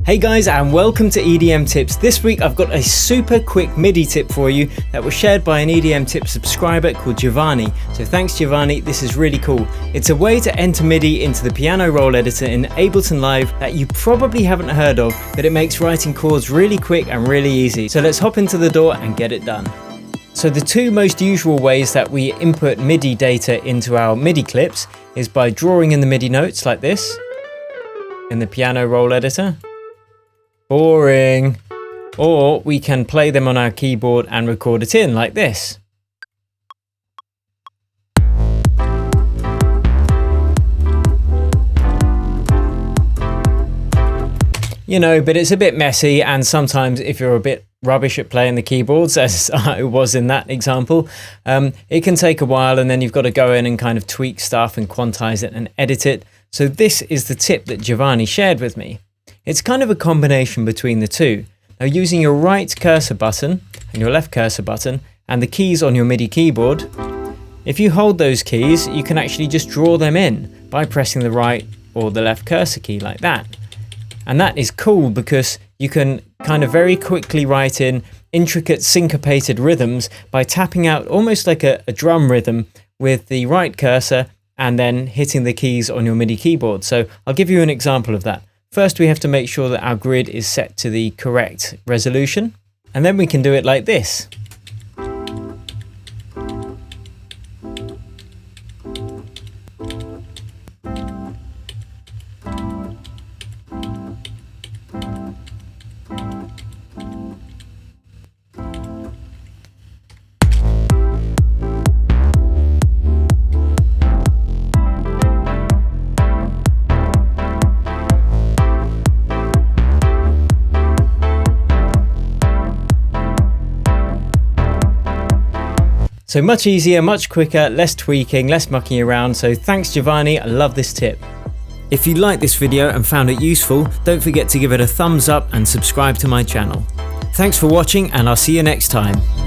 Hey guys, and welcome to EDM Tips. This week I've got a super quick MIDI tip for you that was shared by an EDM Tip subscriber called Giovanni. So thanks Giovanni, this is really cool. It's a way to enter MIDI into the piano roll editor in Ableton Live that you probably haven't heard of, but it makes writing chords really quick and really easy. So let's hop into the door and get it done. So the two most usual ways that we input MIDI data into our MIDI clips is by drawing in the MIDI notes like this in the piano roll editor. Boring. Or we can play them on our keyboard and record it in like this. You know, but it's a bit messy, and sometimes if you're a bit rubbish at playing the keyboards, as I was in that example, it can take a while, and then you've got to go in and kind of tweak stuff and quantize it and edit it. So this is the tip that Giovanni shared with me. It's kind of a combination between the two. Now, using your right cursor button and your left cursor button and the keys on your MIDI keyboard, if you hold those keys, you can actually just draw them in by pressing the right or the left cursor key like that. And that is cool because you can kind of very quickly write in intricate syncopated rhythms by tapping out almost like a drum rhythm with the right cursor and then hitting the keys on your MIDI keyboard. So I'll give you an example of that. First, we have to make sure that our grid is set to the correct resolution, and then we can do it like this. So much easier, much quicker, less tweaking, less mucking around. So thanks Giovanni, I love this tip. If you liked this video and found it useful, don't forget to give it a thumbs up and subscribe to my channel. Thanks for watching, and I'll see you next time.